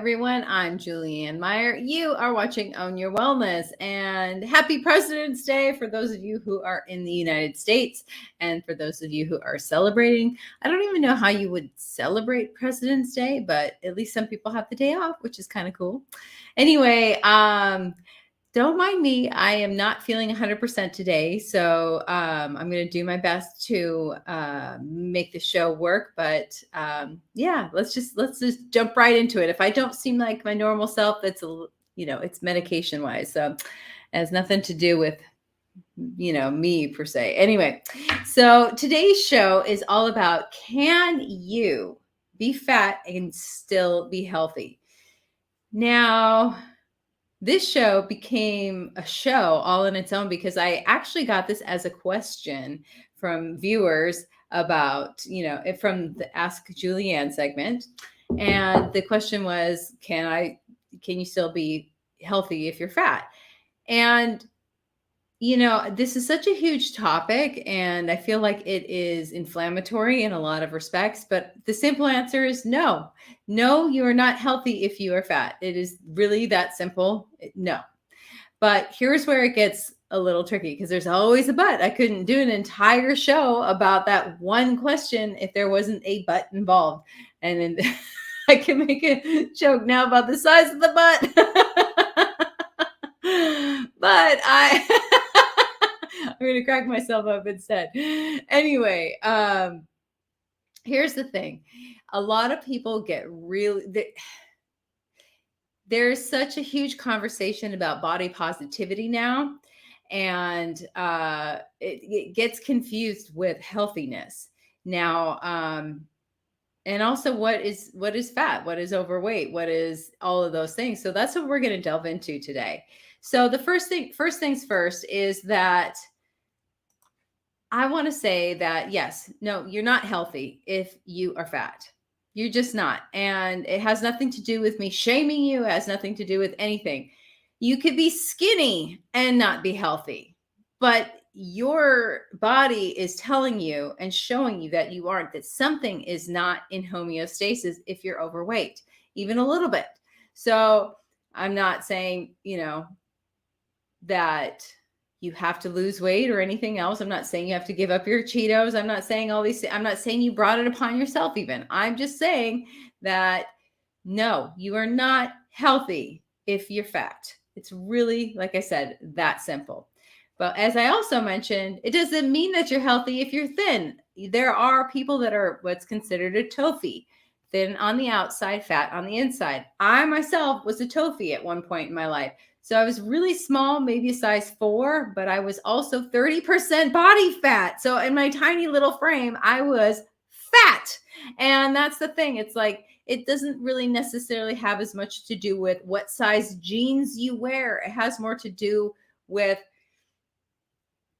everyone. I'm Julianne Meyer. You are watching Own Your Wellness, and happy President's Day for those of you who are in the United States and for those of you who are celebrating. I don't even know how you would celebrate President's Day, but at least some people have the day off, which is kind of cool. Anyway, don't mind me. I am not feeling 100% today, so I'm going to do my best to make the show work. But yeah, let's just jump right into it. If I don't seem like my normal self, it's it's medication wise, so it has nothing to do with me per se. Anyway, so today's show is all about, can you be fat and still be healthy? Now, this show became a show all on its own because I actually got this as a question from viewers about, from the Ask Julianne segment. And the question was, can you still be healthy if you're fat? And this is such a huge topic, and I feel like it is inflammatory in a lot of respects, but the simple answer is no. No, you are not healthy if you are fat. It is really that simple. No. But here's where it gets a little tricky, because there's always a but. I couldn't do an entire show about that one question if there wasn't a but involved. And then I can make a joke now about the size of the butt. But I'm going to crack myself up instead. Anyway, here's the thing. A lot of people get there's such a huge conversation about body positivity now, and it gets confused with healthiness now. And also, what is fat? What is overweight? What is all of those things? So that's what we're going to delve into today. So the first things first is that I want to say that, yes, no, you're not healthy if you are fat. You're just not. And it has nothing to do with me shaming you. It has nothing to do with anything. You could be skinny and not be healthy, but your body is telling you and showing you that you aren't, that something is not in homeostasis if you're overweight, even a little bit. So I'm not saying, that you have to lose weight or anything else. I'm not saying you have to give up your Cheetos. I'm not saying all these things. I'm not saying you brought it upon yourself even. I'm just saying that no, you are not healthy if you're fat. It's really, like I said, that simple. But as I also mentioned, it doesn't mean that you're healthy if you're thin. There are people that are what's considered a TOFI, thin on the outside, fat on the inside. I myself was a TOFI at one point in my life. So I was really small, maybe a size 4, but I was also 30% body fat. So in my tiny little frame, I was fat. And that's the thing. It's like, it doesn't really necessarily have as much to do with what size jeans you wear. It has more to do with,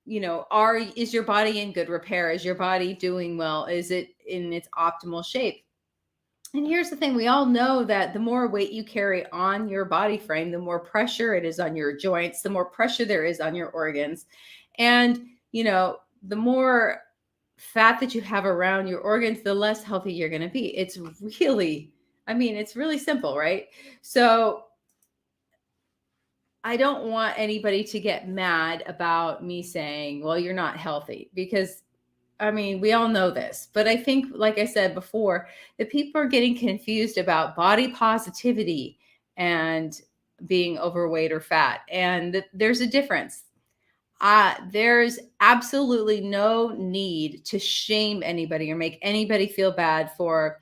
is your body in good repair? Is your body doing well? Is it in its optimal shape? And here's the thing. We all know that the more weight you carry on your body frame, the more pressure it is on your joints, the more pressure there is on your organs. And, the more fat that you have around your organs, the less healthy you're going to be. It's really simple, right? So I don't want anybody to get mad about me saying, well, you're not healthy, because we all know this, but I think, like I said before, that people are getting confused about body positivity and being overweight or fat. And there's a difference. There's absolutely no need to shame anybody or make anybody feel bad for,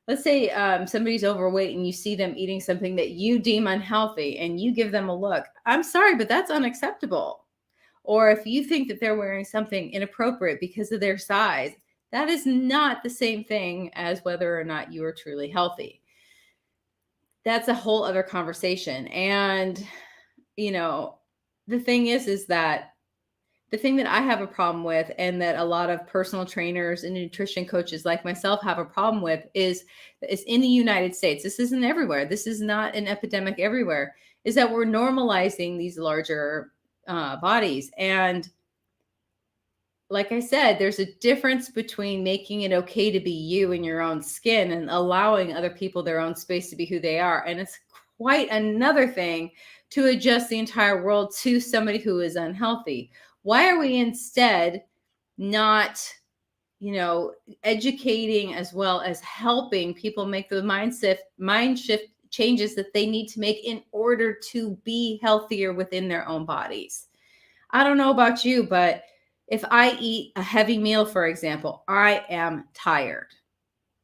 let's say somebody's overweight and you see them eating something that you deem unhealthy and you give them a look. I'm sorry, but that's unacceptable. Or if you think that they're wearing something inappropriate because of their size, that is not the same thing as whether or not you are truly healthy. That's a whole other conversation. And, the thing is that the thing that I have a problem with, and that a lot of personal trainers and nutrition coaches like myself have a problem with, is in the United States. This isn't everywhere. This is not an epidemic everywhere. Is that we're normalizing these larger bodies. And like I said, there's a difference between making it okay to be you in your own skin and allowing other people their own space to be who they are. And it's quite another thing to adjust the entire world to somebody who is unhealthy. Why are we instead not, educating as well as helping people make the mind shift changes that they need to make in order to be healthier within their own bodies? I don't know about you, but if I eat a heavy meal, for example, I am tired.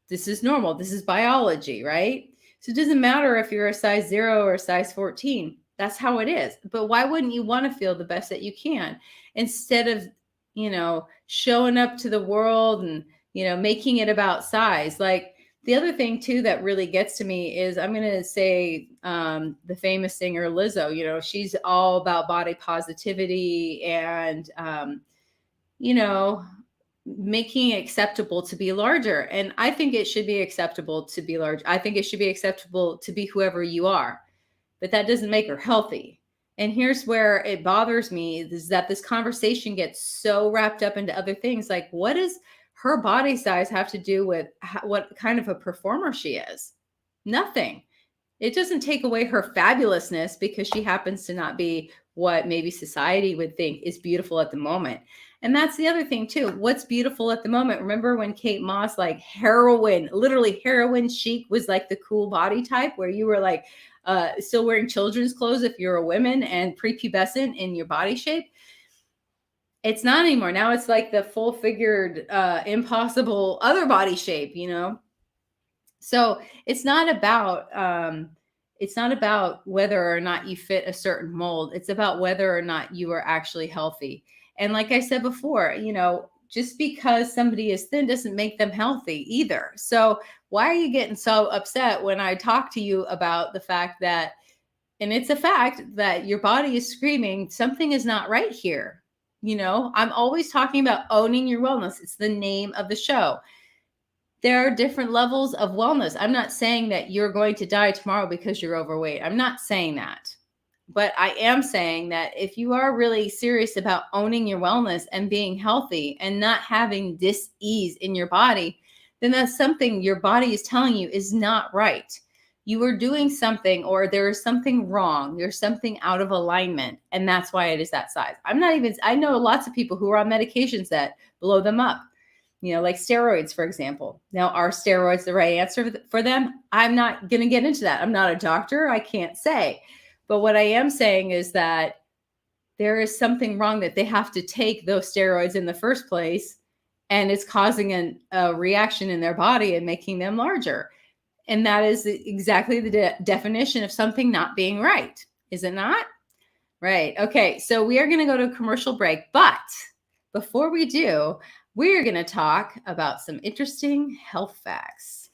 This is normal. This is biology, right? So it doesn't matter if you're a size 0 or a size 14. That's how it is. But why wouldn't you want to feel the best that you can instead of, showing up to the world and, making it about size? Like, the other thing too that really gets to me is, I'm going to say, the famous singer Lizzo. She's all about body positivity and, you know, making it acceptable to be larger. And I think it should be acceptable to be large. I think it should be acceptable to be whoever you are, but that doesn't make her healthy. And here's where it bothers me, is that this conversation gets so wrapped up into other things. Like, what does her body size have to do with what kind of a performer she is? Nothing. It doesn't take away her fabulousness because she happens to not be what maybe society would think is beautiful at the moment. And that's the other thing too. What's beautiful at the moment? Remember when Kate Moss, like heroin, literally heroin chic, was like the cool body type where you were like still wearing children's clothes if you're a woman and prepubescent in your body shape? It's not anymore. Now it's like the full figured, impossible other body shape, So it's not about whether or not you fit a certain mold. It's about whether or not you are actually healthy. And like I said before, just because somebody is thin doesn't make them healthy either. So why are you getting so upset when I talk to you about the fact that, and it's a fact that your body is screaming, something is not right here. I'm always talking about owning your wellness. It's the name of the show. There are different levels of wellness. I'm not saying that you're going to die tomorrow because you're overweight. I'm not saying that. But I am saying that if you are really serious about owning your wellness and being healthy and not having dis-ease in your body, then that's something your body is telling you is not right. You are doing something, or there is something wrong. There's something out of alignment. And that's why it is that size. I know lots of people who are on medications that blow them up. Like steroids, for example. Now, are steroids the right answer for them? I'm not going to get into that. I'm not a doctor. I can't say. But what I am saying is that there is something wrong, that they have to take those steroids in the first place, and it's causing a reaction in their body and making them larger. And that is exactly the definition of something not being right. Is it not? Right. Okay. So we are going to go to a commercial break. But before we do, we're going to talk about some interesting health facts.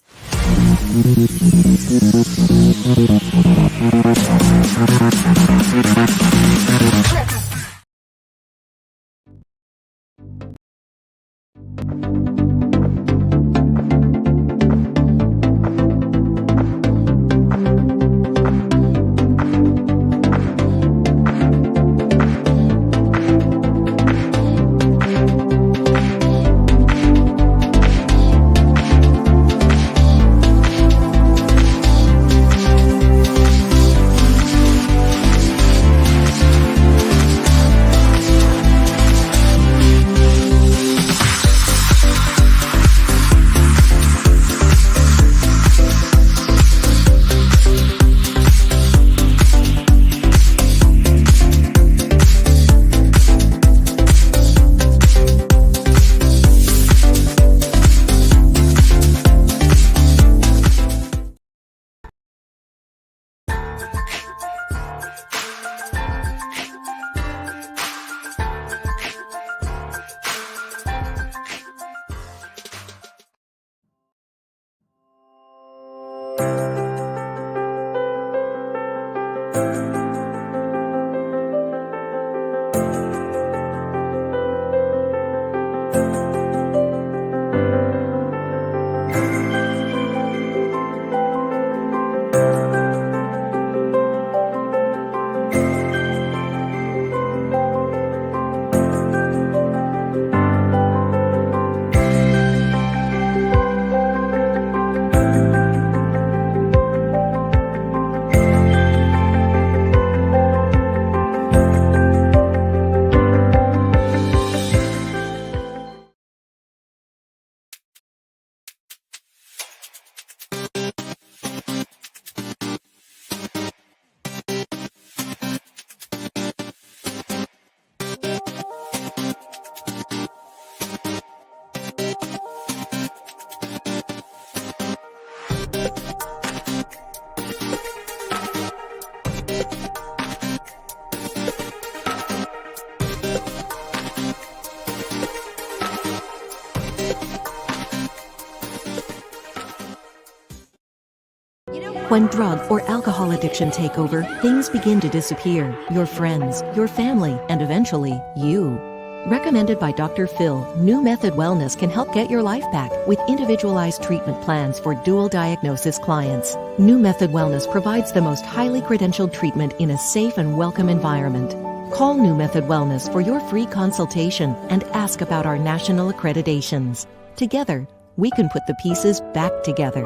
When drug or alcohol addiction take over, things begin to disappear. Your friends, your family, and eventually, you. Recommended by Dr. Phil, New Method Wellness can help get your life back with individualized treatment plans for dual diagnosis clients. New Method Wellness provides the most highly credentialed treatment in a safe and welcome environment. Call New Method Wellness for your free consultation and ask about our national accreditations. Together, we can put the pieces back together.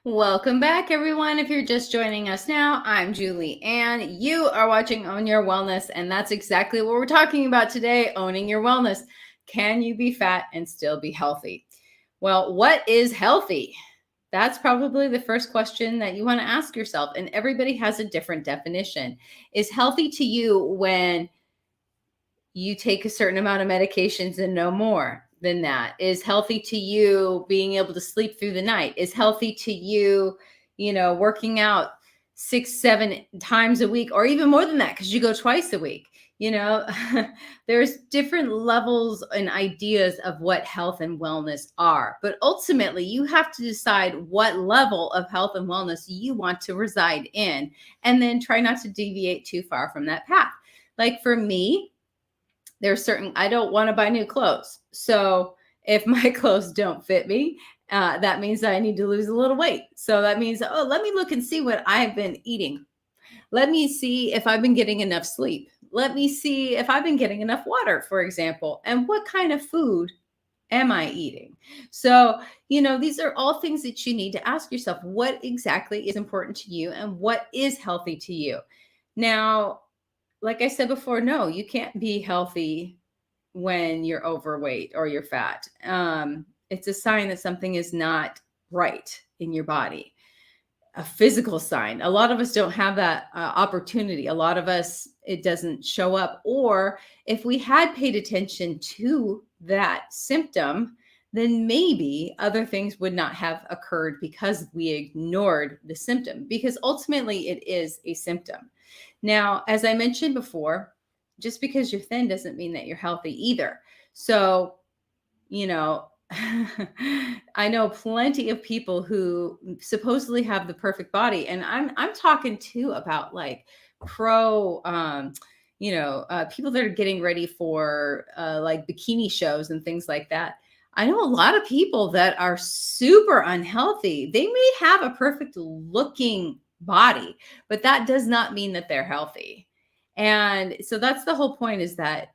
Welcome back, everyone. If you're just joining us now, I'm Julie, and you are watching Own Your Wellness, and that's exactly what we're talking about today, owning your wellness. Can you be fat and still be healthy? Well, what is healthy? That's probably the first question that you want to ask yourself, and everybody has a different definition. Is healthy to you when you take a certain amount of medications and no more than that? Is healthy to you being able to sleep through the night? Is healthy to you, working out 6-7 times a week, or even more than that because you go twice a week? There's different levels and ideas of what health and wellness are, but ultimately you have to decide what level of health and wellness you want to reside in, and then try not to deviate too far from that path. Like for me, I don't want to buy new clothes. So if my clothes don't fit me, that means that I need to lose a little weight. So that means, let me look and see what I've been eating. Let me see if I've been getting enough sleep. Let me see if I've been getting enough water, for example, and what kind of food am I eating? So, these are all things that you need to ask yourself. What exactly is important to you and what is healthy to you? Now, like I said before, no, you can't be healthy when you're overweight or you're fat. It's a sign that something is not right in your body, a physical sign. A lot of us don't have that opportunity. A lot of us, it doesn't show up. Or if we had paid attention to that symptom, then maybe other things would not have occurred because we ignored the symptom, because ultimately it is a symptom. Now, as I mentioned before, just because you're thin doesn't mean that you're healthy either. So, I know plenty of people who supposedly have the perfect body, and I'm talking too about like people that are getting ready for like bikini shows and things like that. I know a lot of people that are super unhealthy. They may have a perfect looking body, but that does not mean that they're healthy. And so that's the whole point, is that,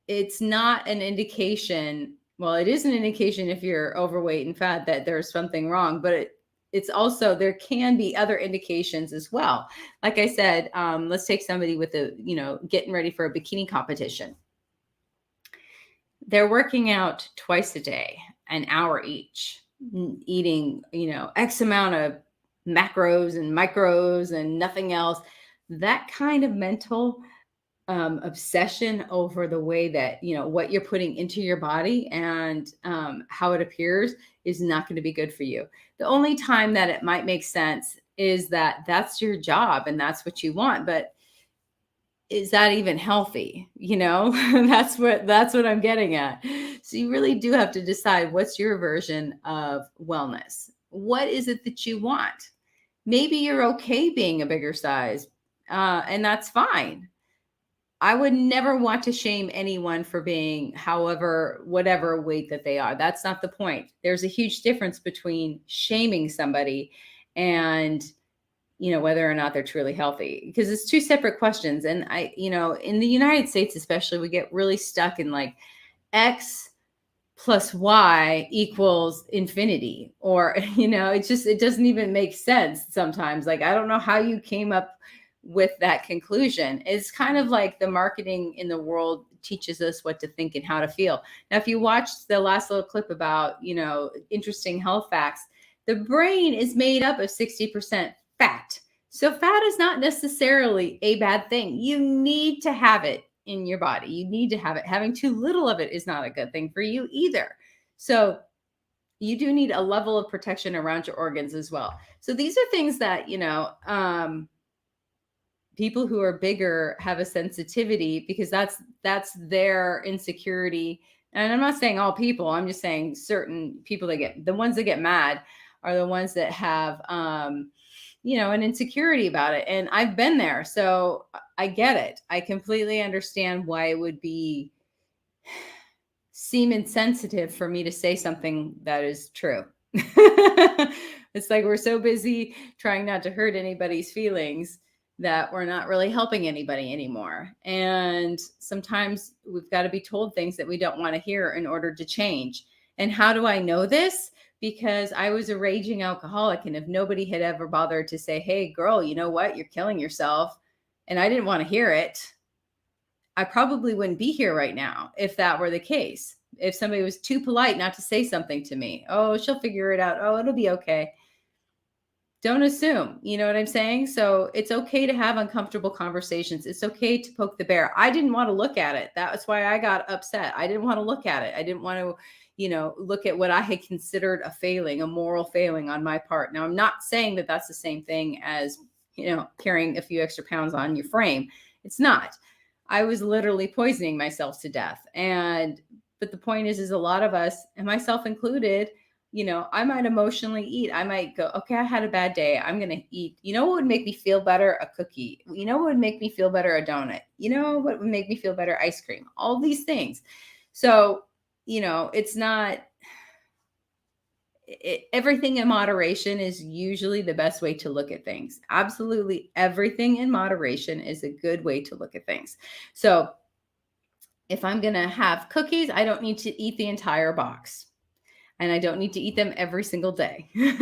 it's not an indication. Well, it is an indication if you're overweight and fat that there's something wrong, but it's also, there can be other indications as well. Like I said, let's take somebody with getting ready for a bikini competition. They're working out twice a day, an hour each, eating, X amount of macros and micros and nothing else. That kind of mental obsession over the way that, what you're putting into your body and how it appears is not going to be good for you. The only time that it might make sense is that that's your job and that's what you want. But is that even healthy? That's what I'm getting at. So you really do have to decide, what's your version of wellness? What is it that you want? Maybe you're okay being a bigger size, and that's fine. I would never want to shame anyone for being whatever weight that they are. That's not the point. There's a huge difference between shaming somebody and, whether or not they're truly healthy, because it's two separate questions. And in the United States, especially, we get really stuck in like X plus Y equals infinity, or, it doesn't even make sense sometimes. Like, I don't know how you came up with that conclusion. It's kind of like the marketing in the world teaches us what to think and how to feel. Now, if you watched the last little clip about, interesting health facts, the brain is made up of 60% fat. So fat is not necessarily a bad thing. You need to have it in your body. You need to have it. Having too little of it is not a good thing for you either. So you do need a level of protection around your organs as well. So these are things that, people who are bigger have a sensitivity, because that's their insecurity. And I'm not saying all people, I'm just saying certain people the ones that get mad are the ones that have, an insecurity about it. And I've been there. So I get it. I completely understand why it would seem insensitive for me to say something that is true. It's like we're so busy trying not to hurt anybody's feelings that we're not really helping anybody anymore. And sometimes we've got to be told things that we don't want to hear in order to change. And how do I know this? Because I was a raging alcoholic, and if nobody had ever bothered to say, hey, girl, you know what? You're killing yourself, and I didn't want to hear it, I probably wouldn't be here right now if that were the case. If somebody was too polite not to say something to me, oh, she'll figure it out. Oh, it'll be okay. Don't assume, you know what I'm saying? So it's okay to have uncomfortable conversations. It's okay to poke the bear. I didn't want to look at it. That's why I got upset. I didn't want to look at it. I didn't want to, look at what I had considered a failing, a moral failing on my part. Now, I'm not saying that that's the same thing as, carrying a few extra pounds on your frame. It's not. I was literally poisoning myself to death. But the point is a lot of us, and myself included, I might emotionally eat. I might go, okay, I had a bad day. I'm going to eat. You know what would make me feel better? A cookie. You know what would make me feel better? A donut. You know what would make me feel better? Ice cream. All these things. So, it's not, everything in moderation is usually the best way to look at things. Absolutely everything in moderation is a good way to look at things. So if I'm going to have cookies, I don't need to eat the entire box. And I don't need to eat them every single day. You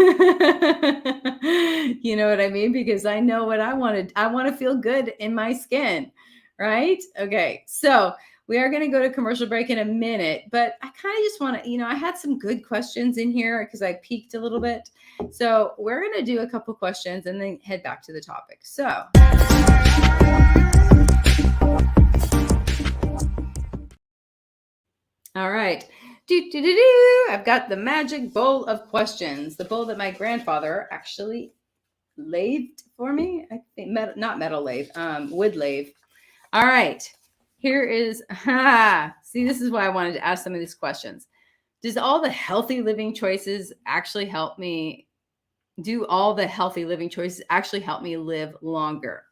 know what I mean? Because I know what I wanted. I want to feel good in my skin, right? Okay. So we are going to go to commercial break in a minute, but I kind of just want to, I had some good questions in here because I peeked a little bit. So we're going to do a couple questions and then head back to the topic. So all right. I've got the magic bowl of questions, the bowl that my grandfather actually lathed for me. I think not metal lathe, wood lathe. All right. Here is, see, this is why I wanted to ask some of these questions. Does all the healthy living choices actually help me? Do all the healthy living choices actually help me live longer?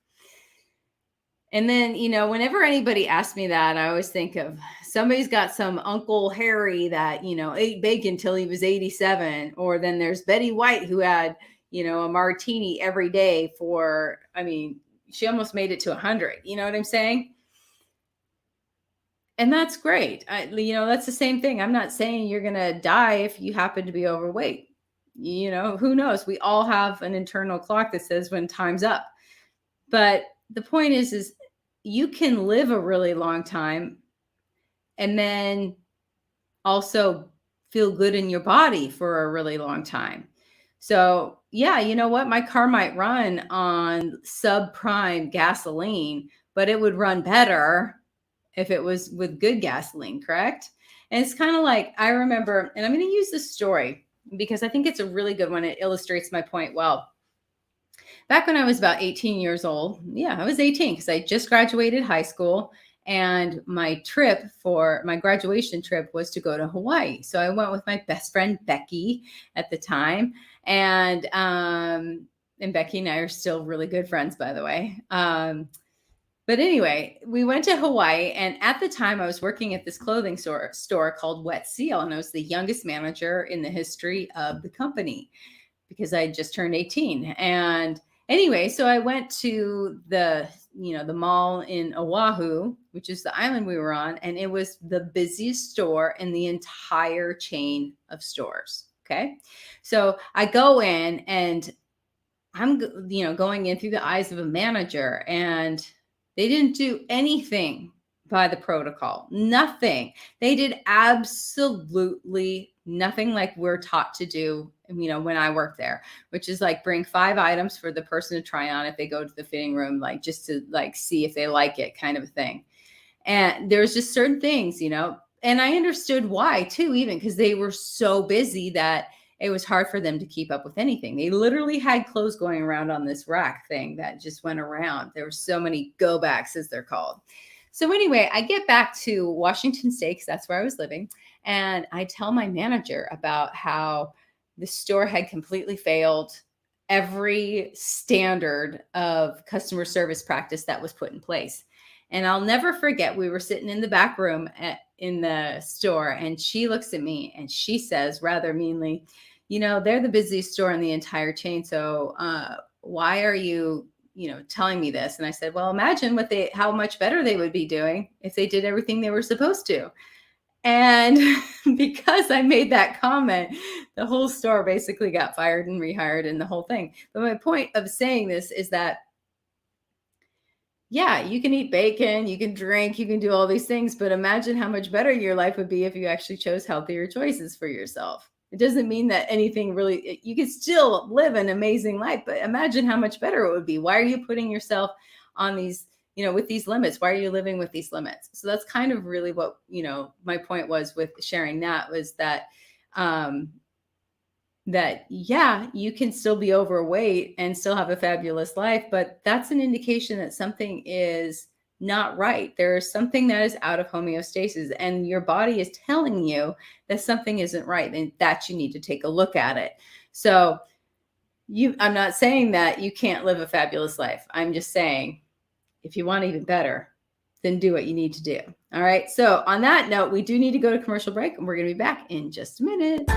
And then, whenever anybody asks me that, I always think of somebody's got some Uncle Harry that, ate bacon till he was 87. Or then there's Betty White who had, a martini every day she almost made it to 100. You know what I'm saying? And that's great. That's the same thing. I'm not saying you're going to die if you happen to be overweight. Who knows? We all have an internal clock that says when time's up. But the point is you can live a really long time and then also feel good in your body for a really long time. So yeah, you know what? My car might run on subprime gasoline, but it would run better if it was with good gasoline, correct? And it's kind of like, I remember, and I'm going to use this story because I think it's a really good one. It illustrates my point well. Back when I was about 18 years old, I was 18 because I just graduated high school, and my graduation trip was to go to Hawaii. So I went with my best friend, Becky, at the time. And Becky and I are still really good friends, by the way. But anyway, we went to Hawaii, and at the time I was working at this clothing store called Wet Seal, and I was the youngest manager in the history of the company because I just turned 18. And anyway, so I went to the mall in Oahu, which is the island we were on, and it was the busiest store in the entire chain of stores. Okay. So I go in, and I'm, going in through the eyes of a manager, and they didn't do anything by the protocol. Nothing. They did absolutely nothing like we're taught to do, when I work there, which is like bring 5 items for the person to try on if they go to the fitting room, like just to like see if they like it, kind of a thing. And there's just certain things, and I understood why too, even because they were so busy that it was hard for them to keep up with anything. They literally had clothes going around on this rack thing that just went around. There were so many go backs, as they're called. So anyway, I get back to Washington State because that's where I was living. And I tell my manager about how the store had completely failed every standard of customer service practice that was put in place. And I'll never forget, we were sitting in the back room in the store, and she looks at me and she says rather meanly, they're the busiest store in the entire chain. So why are you, telling me this? And I said, well, imagine how much better they would be doing if they did everything they were supposed to. And because I made that comment, the whole store basically got fired and rehired and the whole thing. But my point of saying this is that, yeah, you can eat bacon, you can drink, you can do all these things, but imagine how much better your life would be if you actually chose healthier choices for yourself. It doesn't mean that anything really, you can still live an amazing life, but imagine how much better it would be. Why are you putting yourself on these, with these limits? Why are you living with these limits? So that's kind of really what, my point was with sharing that, was that, yeah, you can still be overweight and still have a fabulous life, but that's an indication that something is not right. There's something that is out of homeostasis, and your body is telling you that something isn't right and that you need to take a look at it. So I'm not saying that you can't live a fabulous life. I'm just saying, if you want even better, then do what you need to do. All right. So on that note, we do need to go to commercial break, and we're going to be back in just a minute.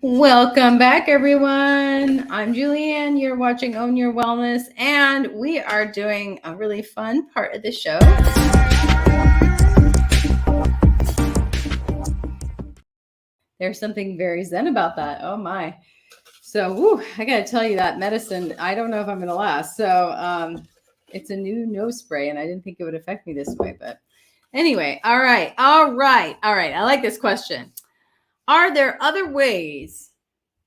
Welcome back, everyone. I'm Julianne. You're watching Own Your Wellness, and we are doing a really fun part of the show. There's something very zen about that. Oh my. So, I got to tell you, that medicine, I don't know if I'm going to last. So, it's a new nose spray, and I didn't think it would affect me this way. But anyway, all right. I like this question. Are there other ways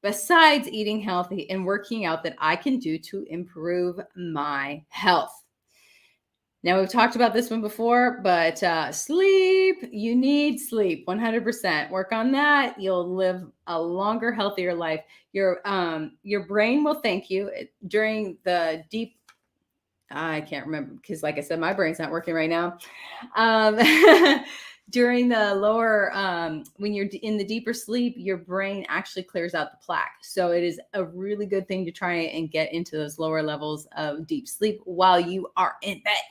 besides eating healthy and working out that I can do to improve my health? Now, we've talked about this one before, but sleep, you need sleep 100%. Work on that. You'll live a longer, healthier life. Your brain will thank you during the deep, I can't remember because, like I said, my brain's not working right now. During the lower, when you're in the deeper sleep, your brain actually clears out the plaque. So it is a really good thing to try and get into those lower levels of deep sleep while you are in bed.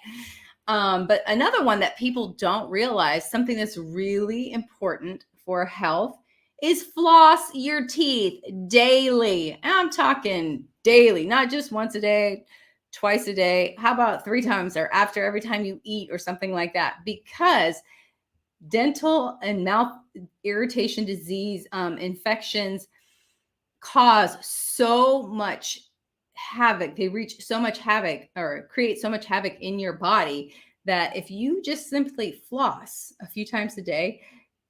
But another one that people don't realize, something that's really important for health, is floss your teeth daily. And I'm talking daily, not just once a day, twice a day. How about 3 times or after every time you eat or something like that? Because dental and mouth irritation disease infections cause so much havoc. They reach so much havoc or create so much havoc in your body that if you just simply floss a few times a day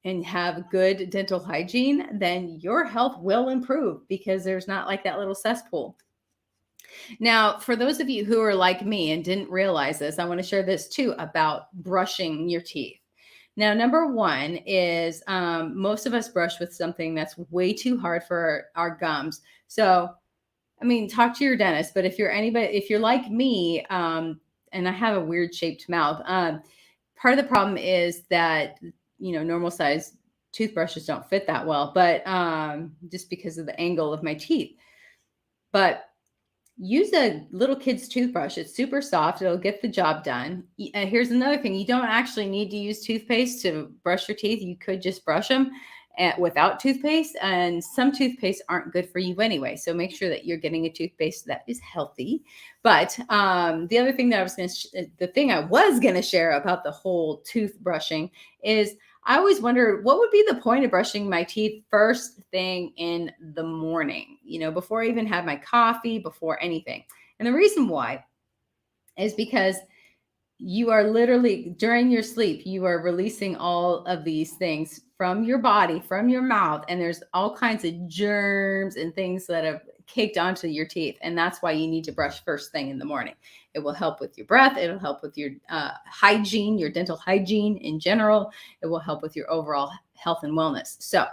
and have good dental hygiene, then your health will improve because there's not like that little cesspool. Now, for those of you who are like me and didn't realize this, I want to share this too about brushing your teeth. Now, number one is most of us brush with something that's way too hard for our gums. So, I mean, talk to your dentist. But if you're anybody, if you're like me, and I have a weird shaped mouth, part of the problem is that normal size toothbrushes don't fit that well, but just because of the angle of my teeth. But use a little kid's toothbrush. It's super soft. It'll get the job done. Here's another thing. You don't actually need to use toothpaste to brush your teeth. You could just brush them without toothpaste. And some toothpaste aren't good for you anyway. So make sure that you're getting a toothpaste that is healthy. But the other thing that the thing I was going to share about the whole toothbrushing is I always wondered what would be the point of brushing my teeth first thing in the morning, before I even had my coffee, before anything. And the reason why is because you are literally, during your sleep, you are releasing all of these things from your body, from your mouth, and there's all kinds of germs and things that have caked onto your teeth. And that's why you need to brush first thing in the morning. It will help with your breath. It'll help with your hygiene, your dental hygiene in general. It will help with your overall health and wellness. So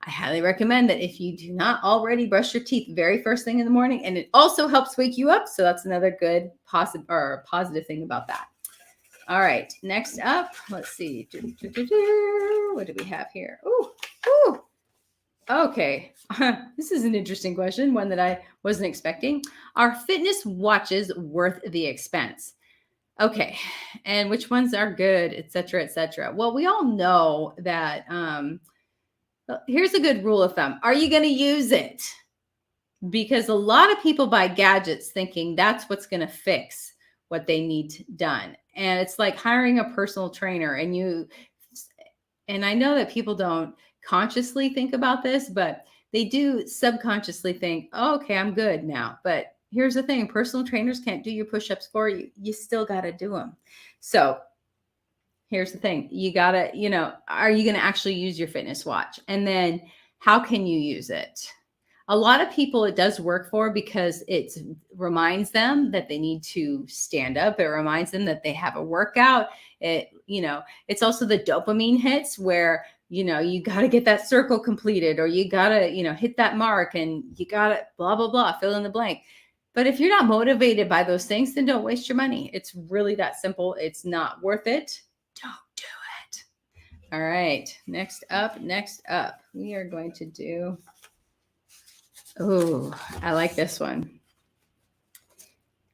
I highly recommend that if you do not already brush your teeth very first thing in the morning, and it also helps wake you up. So that's another good positive thing about that. All right, next up, let's see. What do we have here? Ooh. Okay, this is an interesting question, one that I wasn't expecting. Are fitness watches worth the expense? Okay, and which ones are good, et cetera, et cetera. Well, we all know that here's a good rule of thumb. Are you going to use it? Because a lot of people buy gadgets thinking that's what's going to fix what they need done. And it's like hiring a personal trainer, and I know that people don't consciously think about this, but they do subconsciously think, oh, okay, I'm good now. But here's the thing. Personal trainers can't do your push-ups for you. You still got to do them. So here's the thing. You got to, are you going to actually use your fitness watch? And then how can you use it? A lot of people it does work for because it reminds them that they need to stand up. It reminds them that they have a workout. It's also the dopamine hits where, you got to get that circle completed, or you got to, hit that mark, and you got to blah, blah, blah, fill in the blank. But if you're not motivated by those things, then don't waste your money. It's really that simple. It's not worth it. Don't do it. All right. Next up, we are going to do. Oh, I like this one.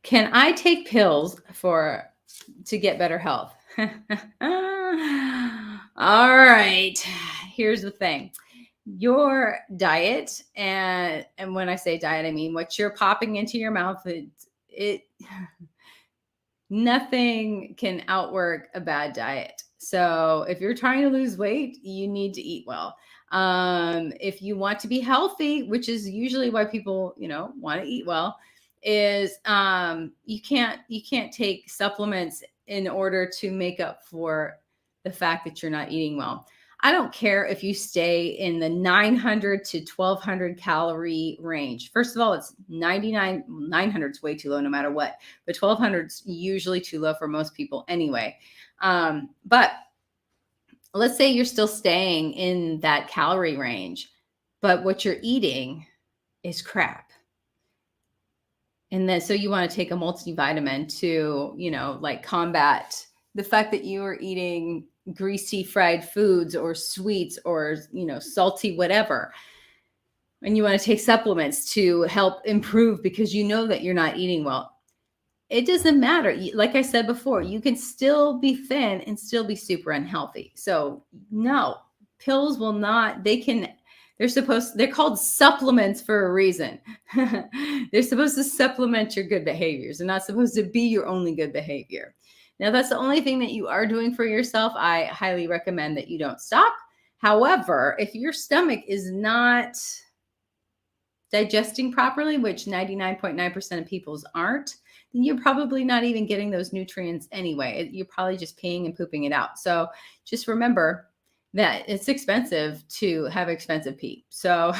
Can I take pills to get better health? All right. Here's the thing. Your diet, and when I say diet, I mean what you're popping into your mouth. Nothing can outwork a bad diet. So if you're trying to lose weight, you need to eat well. If you want to be healthy, which is usually why people, want to eat well, is you can't take supplements in order to make up for the fact that you're not eating well. I don't care if you stay in the 900 to 1200 calorie range. First of all, it's 900 is way too low no matter what, but 1200 is usually too low for most people anyway. But let's say you're still staying in that calorie range, but what you're eating is crap. And then, so you want to take a multivitamin to, combat the fact that you are eating greasy fried foods or sweets or, salty, whatever. And you want to take supplements to help improve because you know that you're not eating well. It doesn't matter. Like I said before, you can still be thin and still be super unhealthy. So no, pills will not, they're called supplements for a reason. They're supposed to supplement your good behaviors. They're not supposed to be your only good behavior. Now, that's the only thing that you are doing for yourself. I highly recommend that you don't stop. However, if your stomach is not digesting properly, which 99.9% of people's aren't, then you're probably not even getting those nutrients anyway. You're probably just peeing and pooping it out. So just remember that it's expensive to have expensive pee. So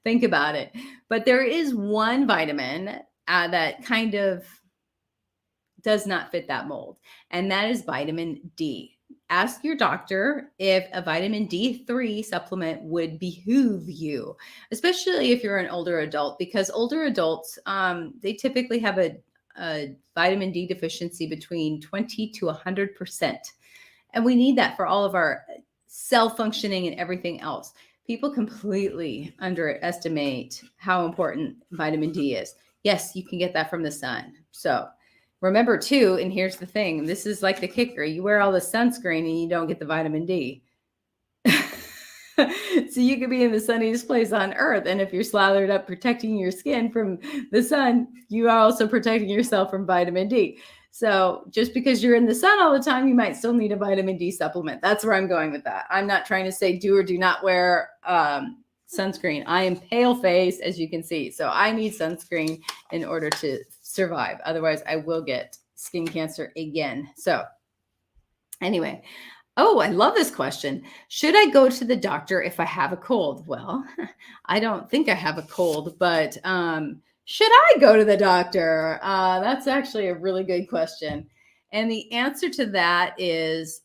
think about it. But there is one vitamin that kind of does not fit that mold, and that is vitamin D. Ask your doctor if a vitamin D3 supplement would behoove you, especially if you're an older adult, because older adults, they typically have a vitamin D deficiency between 20 to 100%. And we need that for all of our cell functioning and everything else. People completely underestimate how important vitamin D is. Yes, you can get that from the sun. So remember too, and here's the thing, this is like the kicker, you wear all the sunscreen and you don't get the vitamin D. So you could be in the sunniest place on earth, and if you're slathered up protecting your skin from the sun, you are also protecting yourself from vitamin D. So just because you're in the sun all the time, you might still need a vitamin D supplement. That's where I'm going with that. I'm not trying to say do or do not wear sunscreen. I am pale face, as you can see. So I need sunscreen in order to survive. Otherwise, I will get skin cancer again. So anyway, oh, I love this question. Should I go to the doctor if I have a cold? Well, I don't think I have a cold, but should I go to the doctor? That's actually a really good question. And the answer to that is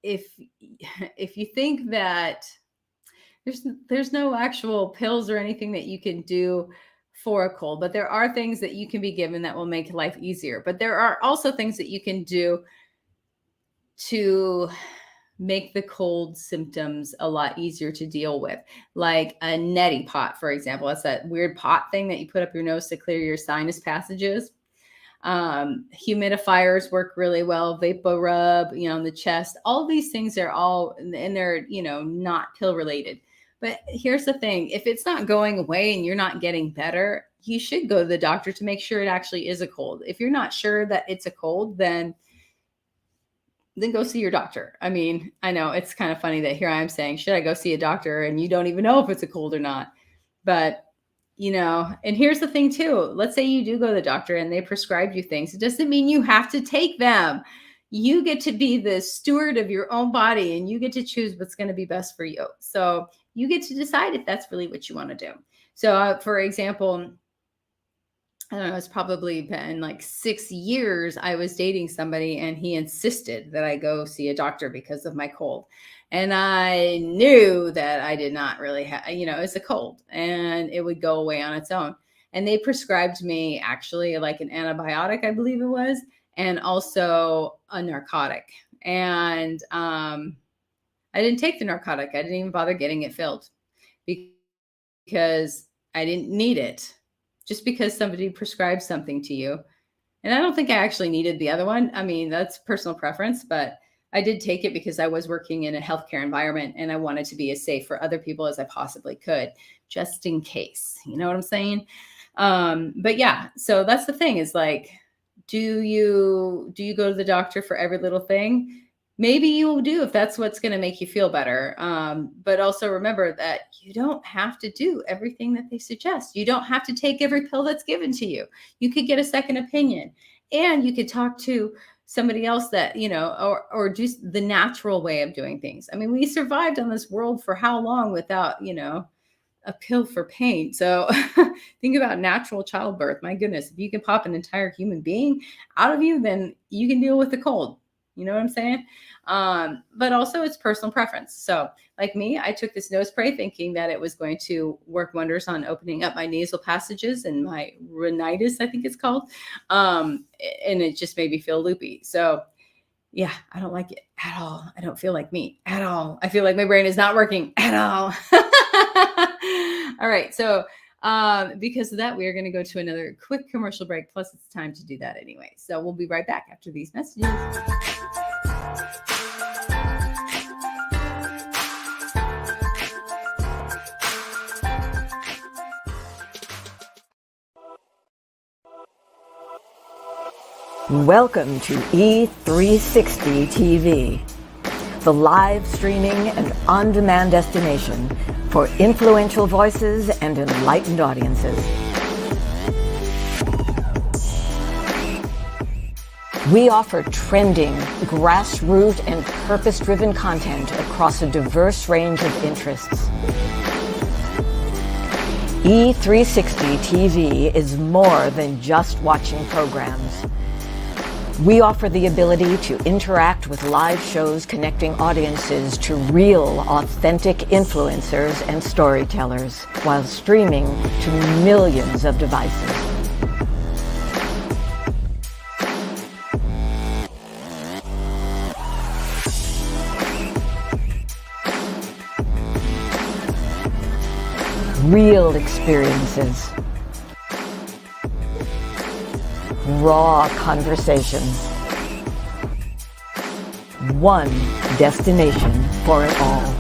if you think that there's no actual pills or anything that you can do for a cold, but there are things that you can be given that will make life easier. But there are also things that you can do to make the cold symptoms a lot easier to deal with, like a neti pot, for example. That's that weird pot thing that you put up your nose to clear your sinus passages. Humidifiers work really well. Vapor rub, on the chest. All these things are all, and they're, not pill related. But here's the thing: if it's not going away and you're not getting better, you should go to the doctor to make sure it actually is a cold. If you're not sure that it's a cold, then go see your doctor. I mean, I know it's kind of funny that here I am saying, should I go see a doctor? And you don't even know if it's a cold or not. But, and here's the thing too. Let's say you do go to the doctor and they prescribed you things. It doesn't mean you have to take them. You get to be the steward of your own body, and you get to choose what's going to be best for you. So you get to decide if that's really what you want to do. So for example, I don't know, it's probably been like 6 years I was dating somebody, and he insisted that I go see a doctor because of my cold. And I knew that I did not really have, it's a cold and it would go away on its own. And they prescribed me actually like an antibiotic, I believe it was, and also a narcotic. And I didn't take the narcotic. I didn't even bother getting it filled because I didn't need it. Just because somebody prescribes something to you. And I don't think I actually needed the other one. I mean, that's personal preference, but I did take it because I was working in a healthcare environment and I wanted to be as safe for other people as I possibly could, just in case. You know what I'm saying? But yeah, so that's the thing is like, do you go to the doctor for every little thing? Maybe you will do if that's what's going to make you feel better. But also remember that you don't have to do everything that they suggest. You don't have to take every pill that's given to you. You could get a second opinion, and you could talk to somebody else that, or just the natural way of doing things. I mean, we survived on this world for how long without, a pill for pain. So think about natural childbirth. My goodness, if you can pop an entire human being out of you, then you can deal with the cold. You know what I'm saying? But also it's personal preference. So like me, I took this nose spray thinking that it was going to work wonders on opening up my nasal passages and my rhinitis, I think it's called. And it just made me feel loopy. So yeah, I don't like it at all. I don't feel like me at all. I feel like my brain is not working at all. All right. So because of that, we are going to go to another quick commercial break. Plus it's time to do that anyway. So we'll be right back after these messages. Welcome to E360 TV, the live streaming and on-demand destination for influential voices and enlightened audiences. We offer trending, grassroots, and purpose-driven content across a diverse range of interests. E360 TV is more than just watching programs. We offer the ability to interact with live shows connecting audiences to real, authentic influencers and storytellers while streaming to millions of devices. Real experiences. Raw conversations. One destination for it all.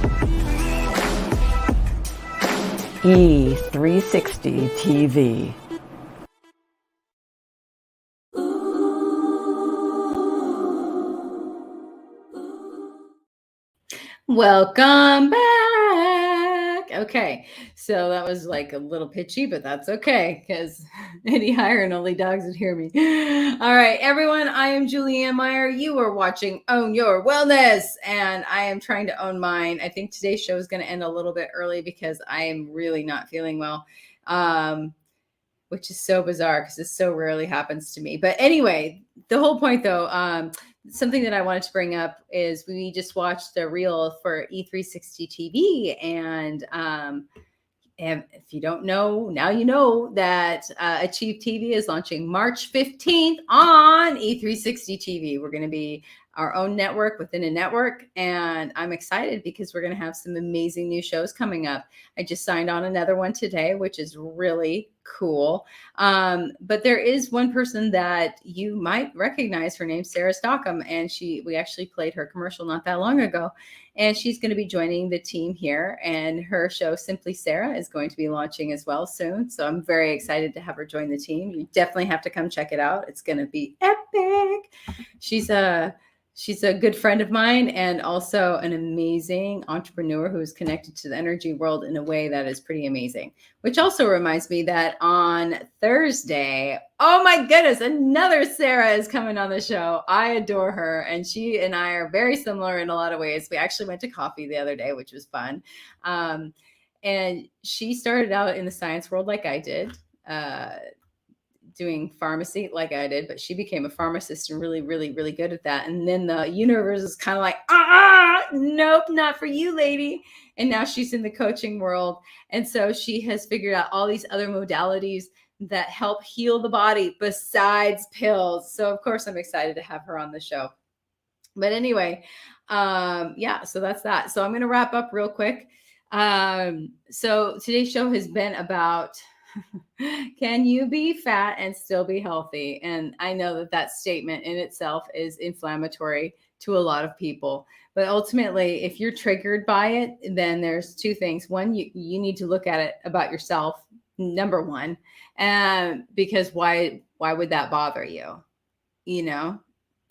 E360 TV. Welcome back. Okay, so that was like a little pitchy, but that's okay because any higher and only dogs would hear me. All right, everyone, I am Julianne Meyer. You are watching Own Your Wellness, and I am trying to own mine. I think today's show is going to end a little bit early because I am really not feeling well, which is so bizarre because this so rarely happens to me. But anyway, the whole point though, something that I wanted to bring up is we just watched the reel for E360 TV, and if you don't know, now you know that Achieve TV is launching March 15th on E360 TV. We're going to be our own network within a network, and I'm excited because we're going to have some amazing new shows coming up. I just signed on another one today, which is really cool. But there is one person that you might recognize. Her name's Sarah Stockham, and we actually played her commercial not that long ago. And she's going to be joining the team here, and her show Simply Sarah is going to be launching as well soon. So I'm very excited to have her join the team. You definitely have to come check it out. It's going to be epic. She's a good friend of mine and also an amazing entrepreneur who is connected to the energy world in a way that is pretty amazing. Which also reminds me that on Thursday, oh my goodness, another Sarah is coming on the show. I adore her, and she and I are very similar in a lot of ways. We actually went to coffee the other day, which was fun. And she started out in the science world like I did, doing pharmacy like I did, but she became a pharmacist and really, really, really good at that. And then the universe is kind of like, nope, not for you, lady. And now she's in the coaching world. And so she has figured out all these other modalities that help heal the body besides pills. So of course I'm excited to have her on the show. But anyway, yeah, so that's that. So I'm going to wrap up real quick. So today's show has been about can you be fat and still be healthy? And I know that statement in itself is inflammatory to a lot of people. But ultimately, if you're triggered by it, then there's two things. One, you need to look at it about yourself, number one, because why would that bother you? You know,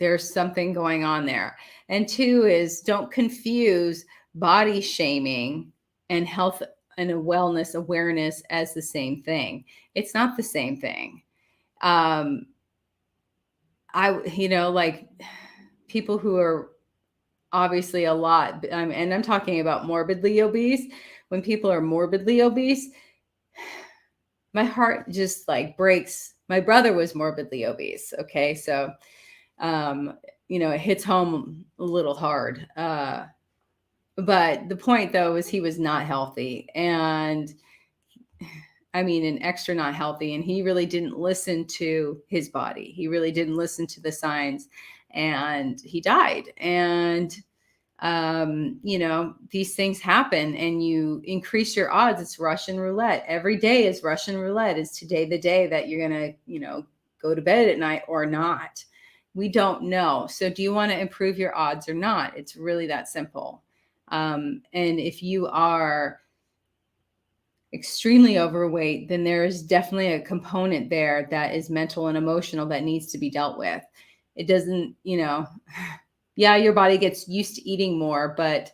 there's something going on there. And two is don't confuse body shaming and health and a wellness awareness as the same thing. It's not the same thing. Like people who are obviously a lot, and I'm talking about morbidly obese. When people are morbidly obese, my heart just like breaks. My brother was morbidly obese. Okay. So, it hits home a little hard. But the point, though, is he was not healthy. And an extra not healthy. And he really didn't listen to his body. He really didn't listen to the signs. And he died. And, these things happen and you increase your odds. It's Russian roulette. Every day is Russian roulette. Is today the day that you're going to, go to bed at night or not? We don't know. So do you want to improve your odds or not? It's really that simple. And if you are extremely overweight, then there is definitely a component there that is mental and emotional that needs to be dealt with. It doesn't, yeah, your body gets used to eating more, but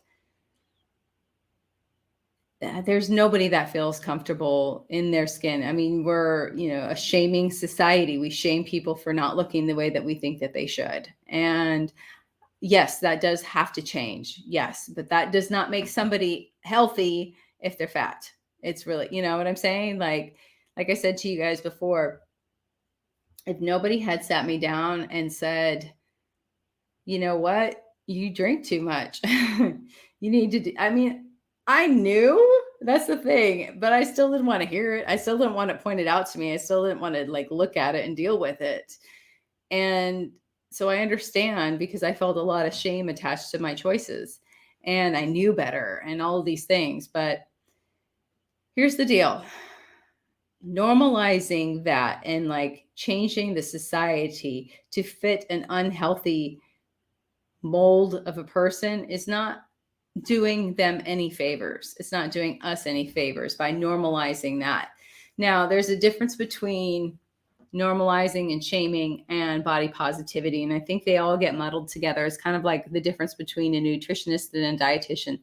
there's nobody that feels comfortable in their skin. I mean, we're, a shaming society. We shame people for not looking the way that we think that they should. And yes, that does have to change. Yes, but that does not make somebody healthy if they're fat. It's really, you know what I'm saying? Like I said to you guys before, if nobody had sat me down and said, you know what, you drink too much. You need to do, I mean, I knew, that's the thing, but I still didn't want to hear it. I still didn't want it pointed out to me. I still didn't want to look at it and deal with it. And so I understand, because I felt a lot of shame attached to my choices, and I knew better and all of these things. But here's the deal. Normalizing that and changing the society to fit an unhealthy mold of a person is not doing them any favors. It's not doing us any favors by normalizing that. Now, there's a difference between normalizing and shaming and body positivity. And I think they all get muddled together. It's kind of like the difference between a nutritionist and a dietitian.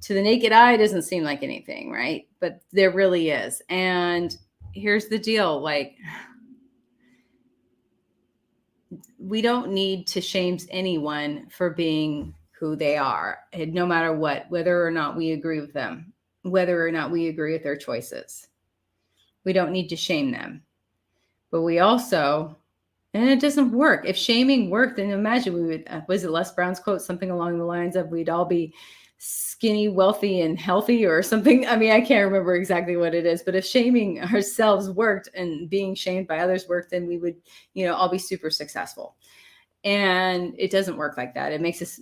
To the naked eye, it doesn't seem like anything, right? But there really is. And here's the deal. We don't need to shame anyone for being who they are, no matter what, whether or not we agree with them, whether or not we agree with their choices. We don't need to shame them. But we also, and it doesn't work. If shaming worked, then imagine we would, was it Les Brown's quote, something along the lines of, we'd all be skinny, wealthy, and healthy, or something. I mean, I can't remember exactly what it is, but if shaming ourselves worked and being shamed by others worked, then we would, all be super successful. And it doesn't work like that. It makes us,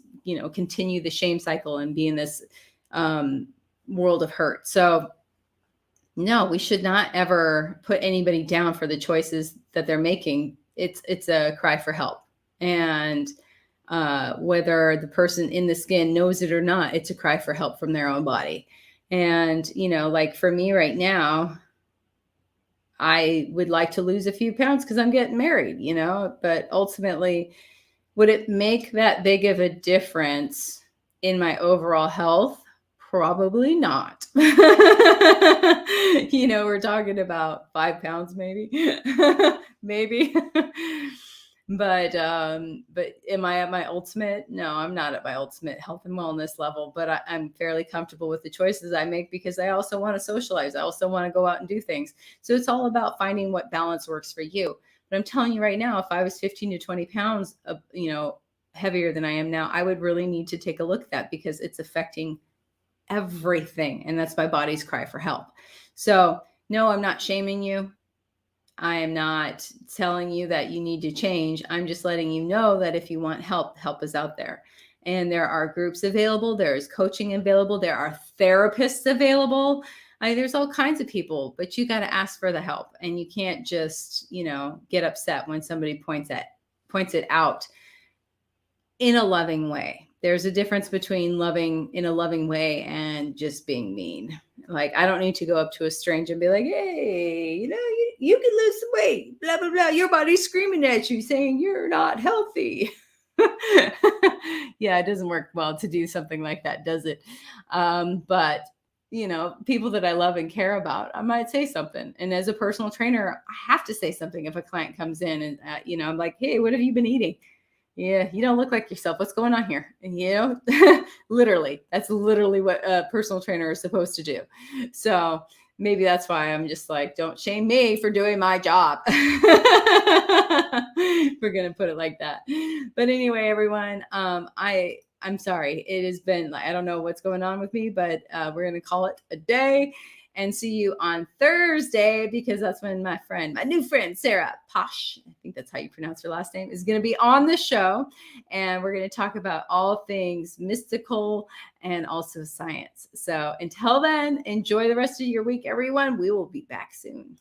continue the shame cycle and be in this world of hurt. So no, we should not ever put anybody down for the choices that they're making. It's a cry for help. And whether the person in the skin knows it or not, it's a cry for help from their own body. And, for me right now, I would like to lose a few pounds because I'm getting married, but ultimately, would it make that big of a difference in my overall health? Probably not. We're talking about 5 pounds, maybe, maybe. But am I at my ultimate? No, I'm not at my ultimate health and wellness level, but I'm fairly comfortable with the choices I make, because I also want to socialize. I also want to go out and do things. So it's all about finding what balance works for you. But I'm telling you right now, if I was 15 to 20 pounds, heavier than I am now, I would really need to take a look at that, because it's affecting everything. And that's my body's cry for help. So no, I'm not shaming you. I am not telling you that you need to change. I'm just letting you know that if you want help, help is out there. And there are groups available. There's coaching available. There are therapists available. There's all kinds of people, but you got to ask for the help. And you can't just, get upset when somebody points it out in a loving way. There's a difference between loving in a loving way and just being mean. I don't need to go up to a stranger and be like, hey, you can lose some weight, blah, blah, blah. Your body's screaming at you saying you're not healthy. Yeah, it doesn't work well to do something like that, does it? But people that I love and care about, I might say something. And as a personal trainer, I have to say something if a client comes in and, I'm like, hey, what have you been eating? Yeah, you don't look like yourself. What's going on here? And, literally, that's literally what a personal trainer is supposed to do. So maybe that's why I'm just like, don't shame me for doing my job. We're going to put it like that. But anyway, everyone, I'm sorry. It has been, I don't know what's going on with me, but we're going to call it a day and see you on Thursday, because that's when my new friend, Sarah Posh, I think that's how you pronounce her last name, is going to be on the show. And we're going to talk about all things mystical and also science. So until then, enjoy the rest of your week, everyone. We will be back soon.